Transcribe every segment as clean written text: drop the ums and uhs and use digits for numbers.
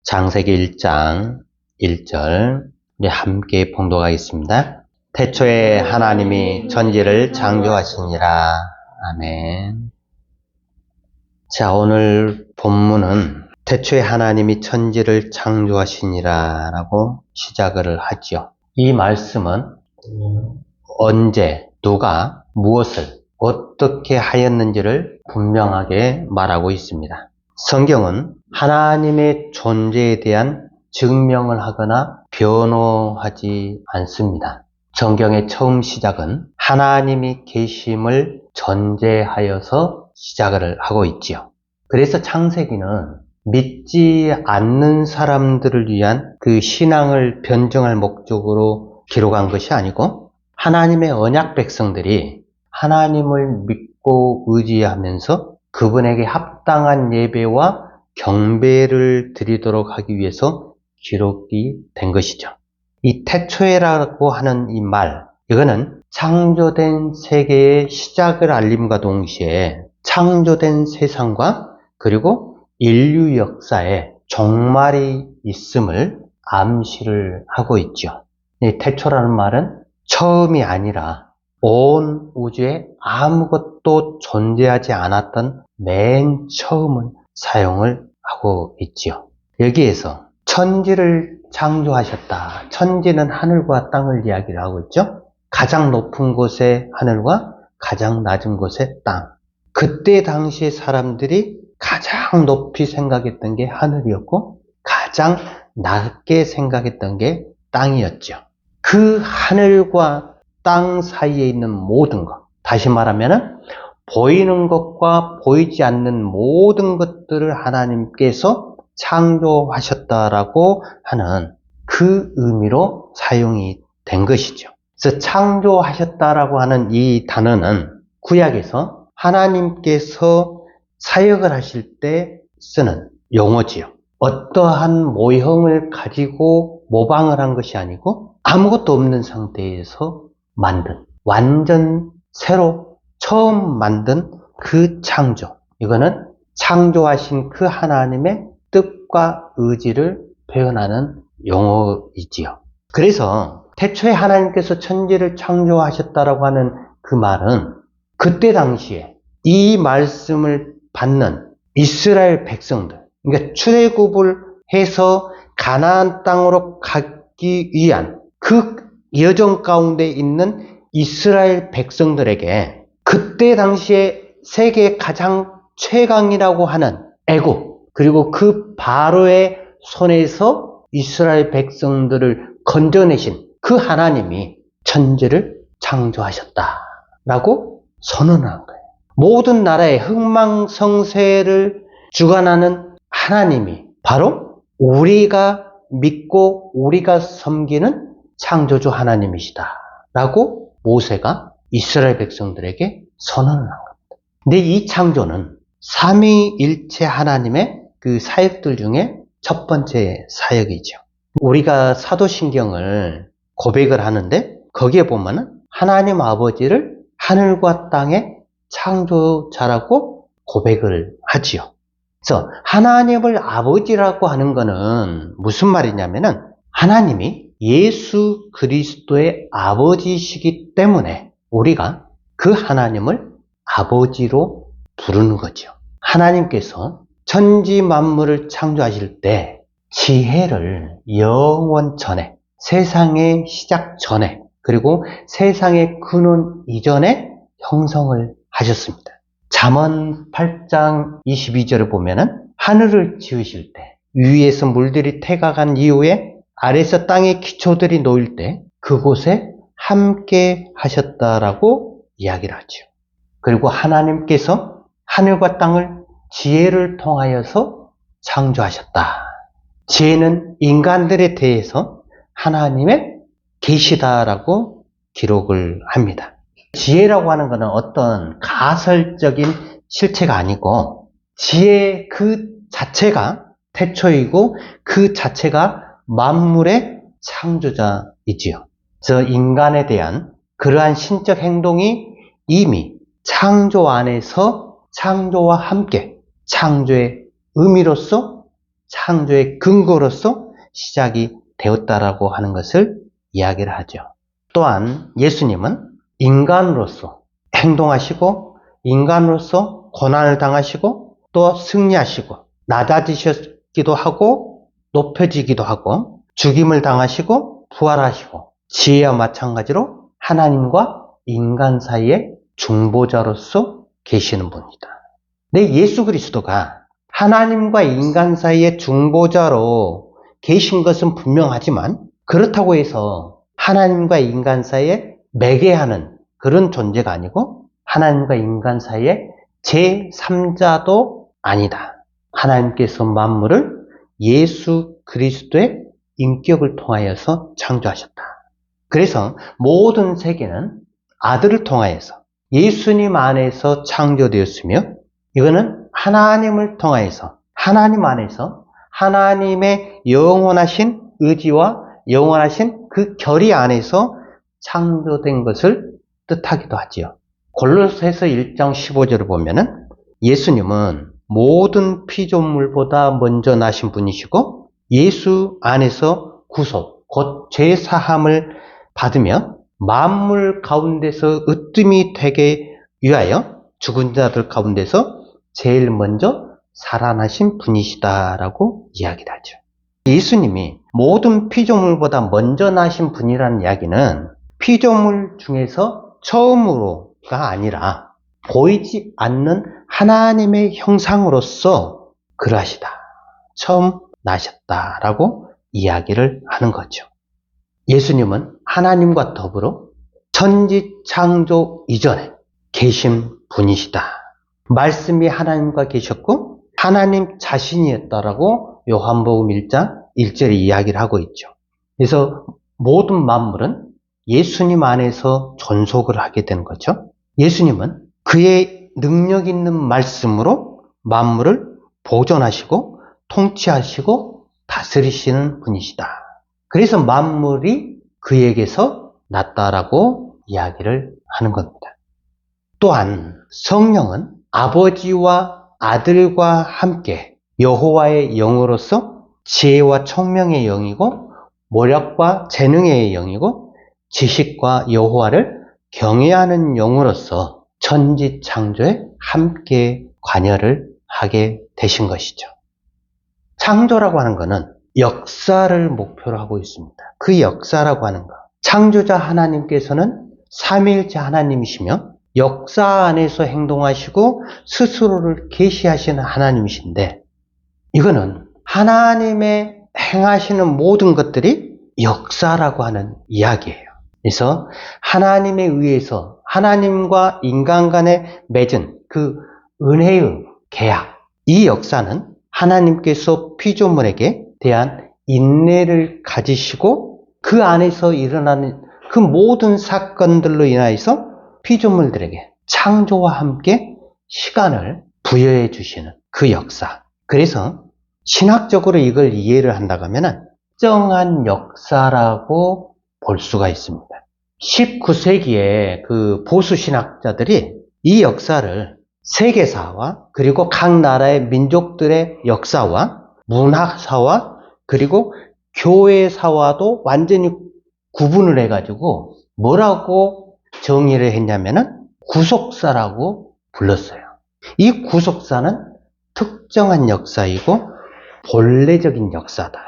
창세기 1장 1절 우리 함께 봉독하겠습니다. 태초에 하나님이 천지를 창조하시니라. 아멘. 자, 오늘 본문은 태초에 하나님이 천지를 창조하시니라 라고 시작을 하죠. 이 말씀은 언제, 누가, 무엇을, 어떻게 하였는지를 분명하게 말하고 있습니다. 성경은 하나님의 존재에 대한 증명을 하거나 변호하지 않습니다. 성경의 처음 시작은 하나님이 계심을 전제하여서 시작을 하고 있지요. 그래서 창세기는 믿지 않는 사람들을 위한 그 신앙을 변증할 목적으로 기록한 것이 아니고 하나님의 언약 백성들이 하나님을 믿고 의지하면서 그분에게 합당한 예배와 경배를 드리도록 하기 위해서 기록이 된 것이죠. 이 태초에라고 하는 이 말, 이거는 창조된 세계의 시작을 알림과 동시에 창조된 세상과 그리고 인류 역사에 종말이 있음을 암시를 하고 있죠. 이 태초라는 말은 처음이 아니라 온 우주에 아무것도 존재하지 않았던 맨 처음을 사용을 하고 있지요. 여기에서 천지를 창조하셨다. 천지는 하늘과 땅을 이야기를 하고 있죠. 가장 높은 곳의 하늘과 가장 낮은 곳의 땅. 그때 당시에 사람들이 가장 높이 생각했던 게 하늘이었고 가장 낮게 생각했던 게 땅이었죠. 그 하늘과 땅 사이에 있는 모든 것, 다시 말하면 보이는 것과 보이지 않는 모든 것들을 하나님께서 창조하셨다라고 하는 그 의미로 사용이 된 것이죠. 그래서 창조하셨다라고 하는 이 단어는 구약에서 하나님께서 사역을 하실 때 쓰는 용어지요. 어떠한 모형을 가지고 모방을 한 것이 아니고 아무것도 없는 상태에서 만든, 완전 새로 처음 만든 그 창조. 이거는 창조하신 그 하나님의 뜻과 의지를 표현하는 용어이지요. 그래서 태초에 하나님께서 천지를 창조하셨다라고 하는 그 말은 그때 당시에 이 말씀을 받는 이스라엘 백성들, 그러니까 출애굽을 해서 가나안 땅으로 가기 위한 그 여정 가운데 있는 이스라엘 백성들에게 그때 당시에 세계 가장 최강이라고 하는 애굽, 그리고 그 바로의 손에서 이스라엘 백성들을 건져내신 그 하나님이 천지를 창조하셨다라고 선언한 거예요. 모든 나라의 흥망성쇠를 주관하는 하나님이 바로 우리가 믿고 우리가 섬기는 창조주 하나님이시다 라고 모세가 이스라엘 백성들에게 선언을 한 겁니다. 근데 이 창조는 삼위일체 하나님의 그 사역들 중에 첫 번째 사역이죠. 우리가 사도신경을 고백을 하는데 거기에 보면은 하나님 아버지를 하늘과 땅의 창조자라고 고백을 하지요. 그래서 하나님을 아버지라고 하는 거는 무슨 말이냐면은 하나님이 예수 그리스도의 아버지시기 때문에 우리가 그 하나님을 아버지로 부르는 거죠. 하나님께서 천지 만물을 창조하실 때 지혜를 영원 전에, 세상의 시작 전에, 그리고 세상의 근원 이전에 형성을 하셨습니다. 잠언 8장 22절을 보면은 하늘을 지으실 때 위에서 물들이 태가간 이후에 아래서 땅의 기초들이 놓일 때 그곳에 함께 하셨다라고 이야기를 하죠. 그리고 하나님께서 하늘과 땅을 지혜를 통하여서 창조하셨다. 지혜는 인간들에 대해서 하나님의 계시다라고 기록을 합니다. 지혜라고 하는 것은 어떤 가설적인 실체가 아니고 지혜 그 자체가 태초이고 그 자체가 만물의 창조자이지요. 그래서 인간에 대한 그러한 신적 행동이 이미 창조 안에서 창조와 함께 창조의 의미로서 창조의 근거로서 시작이 되었다라고 하는 것을 이야기를 하죠. 또한 예수님은 인간으로서 행동하시고 인간으로서 고난을 당하시고 또 승리하시고 낮아지셨기도 하고 높여지기도 하고 죽임을 당하시고 부활하시고 지혜와 마찬가지로 하나님과 인간 사이의 중보자로서 계시는 분이다. 네, 예수 그리스도가 하나님과 인간 사이의 중보자로 계신 것은 분명하지만 그렇다고 해서 하나님과 인간 사이에 매개하는 그런 존재가 아니고 하나님과 인간 사이에 제3자도 아니다. 하나님께서 만물을 예수 그리스도의 인격을 통하여서 창조하셨다. 그래서 모든 세계는 아들을 통하여서 예수님 안에서 창조되었으며 이거는 하나님을 통하여서 하나님 안에서 하나님의 영원하신 의지와 영원하신 그 결의 안에서 창조된 것을 뜻하기도 하지요. 골로새서 1장 15절을 보면은 예수님은 모든 피조물보다 먼저 나신 분이시고 예수 안에서 구속, 곧 죄사함을 받으며 만물 가운데서 으뜸이 되게 위하여 죽은 자들 가운데서 제일 먼저 살아나신 분이시다라고 이야기를 하죠. 예수님이 모든 피조물보다 먼저 나신 분이라는 이야기는 피조물 중에서 처음으로가 아니라 보이지 않는 하나님의 형상으로서 그러하시다. 처음 나셨다라고 이야기를 하는 거죠. 예수님은 하나님과 더불어 천지 창조 이전에 계신 분이시다. 말씀이 하나님과 계셨고 하나님 자신이었다라고 요한복음 1장 1절에 이야기를 하고 있죠. 그래서 모든 만물은 예수님 안에서 존속을 하게 되는 거죠. 예수님은 그의 능력 있는 말씀으로 만물을 보존하시고 통치하시고 다스리시는 분이시다. 그래서 만물이 그에게서 났다라고 이야기를 하는 겁니다. 또한 성령은 아버지와 아들과 함께 여호와의 영으로서 지혜와 총명의 영이고 모략과 재능의 영이고 지식과 여호와를 경외하는 영으로서 천지 창조에 함께 관여를 하게 되신 것이죠. 창조라고 하는 것은 역사를 목표로 하고 있습니다. 그 역사라고 하는 것. 창조자 하나님께서는 삼위일체 하나님이시며 역사 안에서 행동하시고 스스로를 계시하시는 하나님이신데 이거는 하나님의 행하시는 모든 것들이 역사라고 하는 이야기예요. 그래서 하나님에 의해서 하나님과 인간 간에 맺은 그 은혜의 계약, 이 역사는 하나님께서 피조물에게 대한 인내를 가지시고 그 안에서 일어나는 그 모든 사건들로 인하여서 피조물들에게 창조와 함께 시간을 부여해 주시는 그 역사. 그래서 신학적으로 이걸 이해를 한다고 하면 특정한 역사라고 볼 수가 있습니다. 19세기에 그 보수 신학자들이 이 역사를 세계사와 그리고 각 나라의 민족들의 역사와 문학사와 그리고 교회사와도 완전히 구분을 해가지고 뭐라고 정의를 했냐면은 구속사라고 불렀어요. 이 구속사는 특정한 역사이고 본래적인 역사다.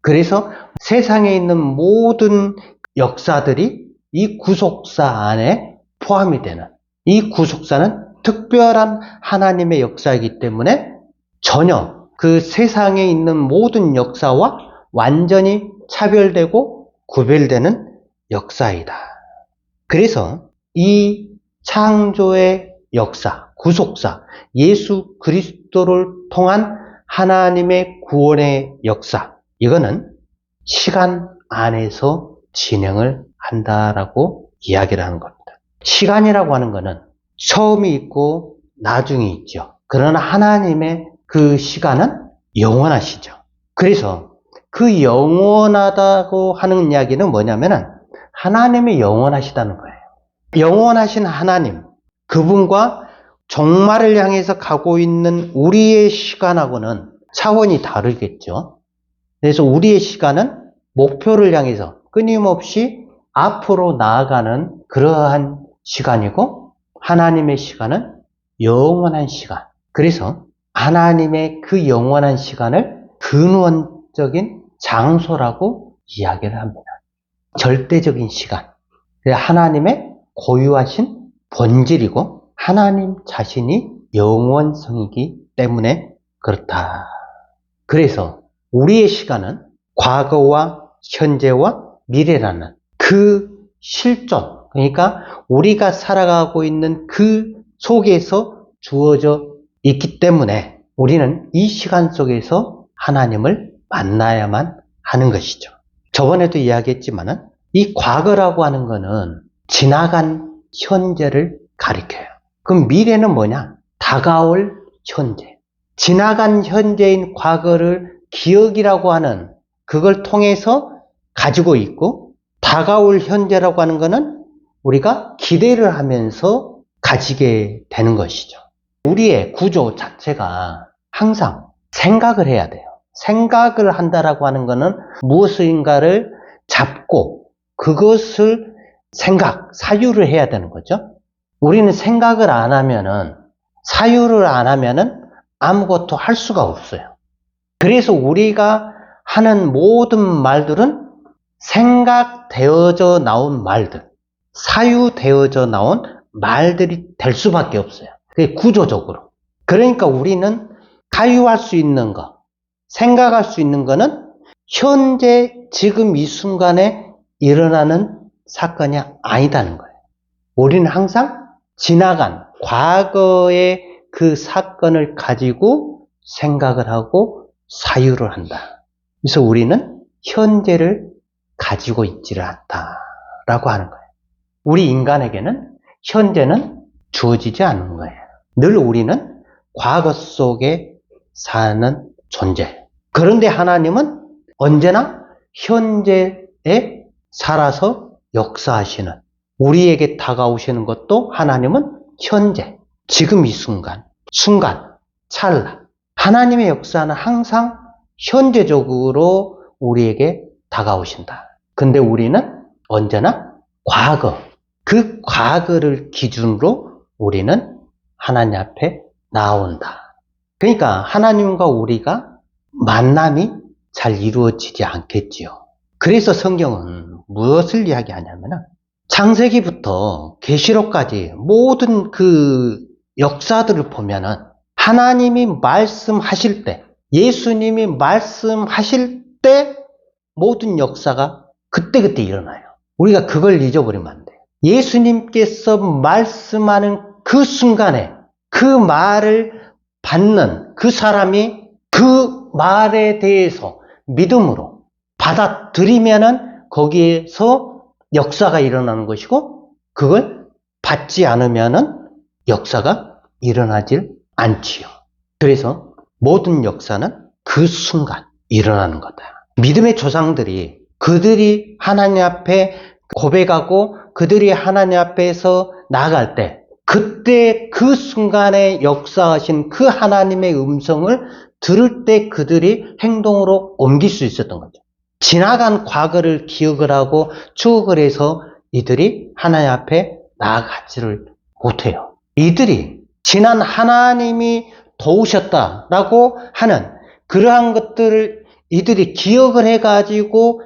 그래서 세상에 있는 모든 역사들이 이 구속사 안에 포함이 되는, 이 구속사는 특별한 하나님의 역사이기 때문에 전혀 그 세상에 있는 모든 역사와 완전히 차별되고 구별되는 역사이다. 그래서 이 창조의 역사, 구속사, 예수 그리스도를 통한 하나님의 구원의 역사, 이거는 시간 안에서 진행을 한다라고 이야기를 하는 겁니다. 시간이라고 하는 것은 처음이 있고 나중이 있죠. 그러나 하나님의 그 시간은 영원하시죠. 그래서 그 영원하다고 하는 이야기는 뭐냐면은 하나님이 영원하시다는 거예요. 영원하신 하나님, 그분과 종말을 향해서 가고 있는 우리의 시간하고는 차원이 다르겠죠. 그래서 우리의 시간은 목표를 향해서 끊임없이 앞으로 나아가는 그러한 시간이고, 하나님의 시간은 영원한 시간. 그래서 하나님의 그 영원한 시간을 근원적인 장소라고 이야기를 합니다. 절대적인 시간. 하나님의 고유하신 본질이고 하나님 자신이 영원성이기 때문에 그렇다. 그래서 우리의 시간은 과거와 현재와 미래라는 그 실존, 그러니까 우리가 살아가고 있는 그 속에서 주어져 있기 때문에 우리는 이 시간 속에서 하나님을 만나야만 하는 것이죠. 저번에도 이야기했지만은 이 과거라고 하는 거는 지나간 현재를 가리켜요. 그럼 미래는 뭐냐? 다가올 현재. 지나간 현재인 과거를 기억이라고 하는 그걸 통해서 가지고 있고, 다가올 현재라고 하는 거는 우리가 기대를 하면서 가지게 되는 것이죠. 우리의 구조 자체가 항상 생각을 해야 돼요. 생각을 한다라고 하는 거는 무엇인가를 잡고 그것을 사유를 해야 되는 거죠. 우리는 생각을 안 하면은, 사유를 안 하면은 아무것도 할 수가 없어요. 그래서 우리가 하는 모든 말들은 생각되어져 나온 말들, 사유되어져 나온 말들이 될 수밖에 없어요. 그게 구조적으로. 그러니까 우리는 사유할 수 있는 거, 생각할 수 있는 거는 현재 지금 이 순간에 일어나는 사건이 아니다는 거예요. 우리는 항상 지나간 과거의 그 사건을 가지고 생각을 하고 사유를 한다. 그래서 우리는 현재를 가지고 있지를 않다라고 하는 거예요. 우리 인간에게는 현재는 주어지지 않는 거예요. 늘 우리는 과거 속에 사는 존재. 그런데 하나님은 언제나 현재에 살아서 역사하시는, 우리에게 다가오시는 것도 하나님은 현재, 지금 이 순간, 찰나. 하나님의 역사는 항상 현재적으로 우리에게 다가오신다. 근데 우리는 언제나 과거, 그 과거를 기준으로 우리는 하나님 앞에 나온다. 그러니까 하나님과 우리가 만남이 잘 이루어지지 않겠지요. 그래서 성경은 무엇을 이야기하냐면 창세기부터 계시록까지 모든 그 역사들을 보면은 하나님이 말씀하실 때, 예수님이 말씀하실 때 모든 역사가 그때그때 일어나요. 우리가 그걸 잊어버리면 안 돼요. 예수님께서 말씀하는 그 순간에 그 말을 받는 그 사람이 그 말에 대해서 믿음으로 받아들이면은 거기에서 역사가 일어나는 것이고, 그걸 받지 않으면은 역사가 일어나질 않지요. 그래서 모든 역사는 그 순간 일어나는 거다. 믿음의 조상들이 그들이 하나님 앞에 고백하고 그들이 하나님 앞에서 나아갈 때, 그때 그 순간에 역사하신 그 하나님의 음성을 들을 때 그들이 행동으로 옮길 수 있었던 거죠. 지나간 과거를 기억을 하고 추억을 해서 이들이 하나님 앞에 나아가지를 못해요. 이들이 지난 하나님이 도우셨다라고 하는 그러한 것들을 이들이 기억을 해가지고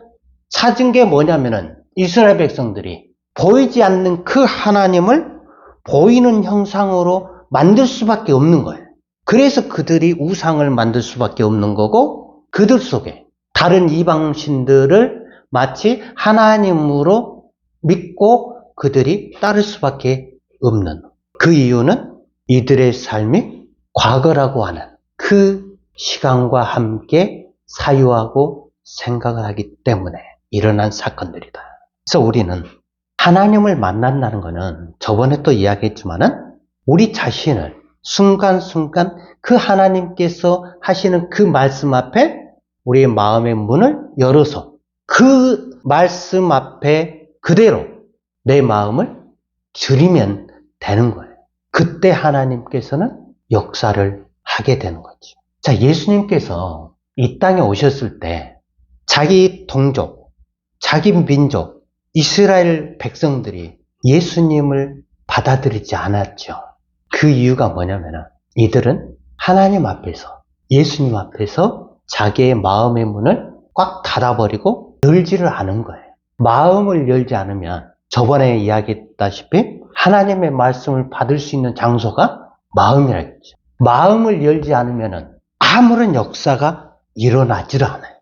찾은 게 뭐냐면은 이스라엘 백성들이 보이지 않는 그 하나님을 보이는 형상으로 만들 수밖에 없는 거예요. 그래서 그들이 우상을 만들 수밖에 없는 거고, 그들 속에 다른 이방신들을 마치 하나님으로 믿고 그들이 따를 수밖에 없는, 그 이유는 이들의 삶이 과거라고 하는 그 시간과 함께 사유하고 생각을 하기 때문에 일어난 사건들이다. 그래서 우리는 하나님을 만난다는 것은 저번에 또 이야기했지만은 우리 자신을 순간순간 그 하나님께서 하시는 그 말씀 앞에 우리의 마음의 문을 열어서 그 말씀 앞에 그대로 내 마음을 드리면 되는 거예요. 그때 하나님께서는 역사를 하게 되는 거죠. 자, 예수님께서 이 땅에 오셨을 때 자기 동족, 자기 민족, 이스라엘 백성들이 예수님을 받아들이지 않았죠. 그 이유가 뭐냐면 이들은 하나님 앞에서, 예수님 앞에서 자기의 마음의 문을 꽉 닫아버리고 열지를 않은 거예요. 마음을 열지 않으면 저번에 이야기했다시피 하나님의 말씀을 받을 수 있는 장소가 마음이라겠죠. 마음을 열지 않으면 아무런 역사가 일어나지를 않아요.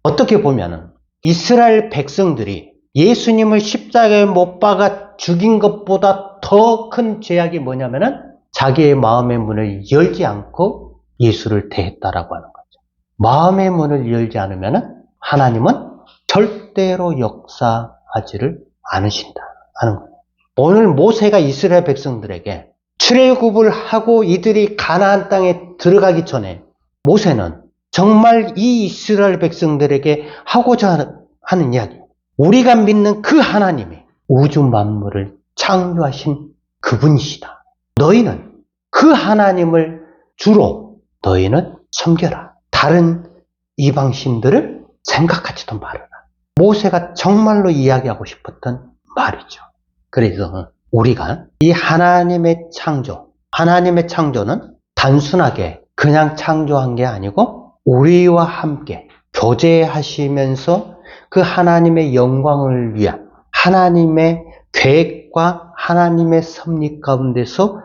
어떻게 보면 이스라엘 백성들이 예수님을 십자가에 못 박아 죽인 것보다 더 큰 죄악이 뭐냐면 자기의 마음의 문을 열지 않고 예수를 대했다라고 하는 거죠. 마음의 문을 열지 않으면 하나님은 절대로 역사하지를 않으신다 하는 거예요. 오늘 모세가 이스라엘 백성들에게 출애굽을 하고 이들이 가나안 땅에 들어가기 전에 모세는 정말 이 이스라엘 백성들에게 하고자 하는 이야기, 우리가 믿는 그 하나님이 우주 만물을 창조하신 그분이시다. 너희는 그 하나님을 주로 너희는 섬겨라. 다른 이방신들을 생각하지도 말아라. 모세가 정말로 이야기하고 싶었던 말이죠. 그래서 우리가 이 하나님의 창조, 하나님의 창조는 단순하게 그냥 창조한 게 아니고 우리와 함께 교제하시면서 그 하나님의 영광을 위한 하나님의 계획과 하나님의 섭리 가운데서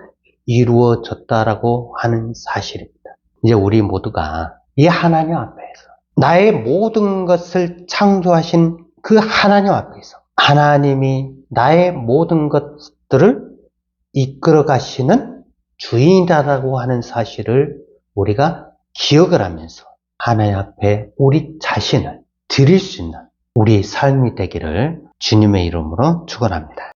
이루어졌다라고 하는 사실입니다. 이제 우리 모두가 이 하나님 앞에서 나의 모든 것을 창조하신 그 하나님 앞에서 하나님이 나의 모든 것들을 이끌어 가시는 주인이라고 하는 사실을 우리가 기억을 하면서 하나님 앞에 우리 자신을 드릴 수 있는 우리 삶이 되기를 주님의 이름으로 축원합니다.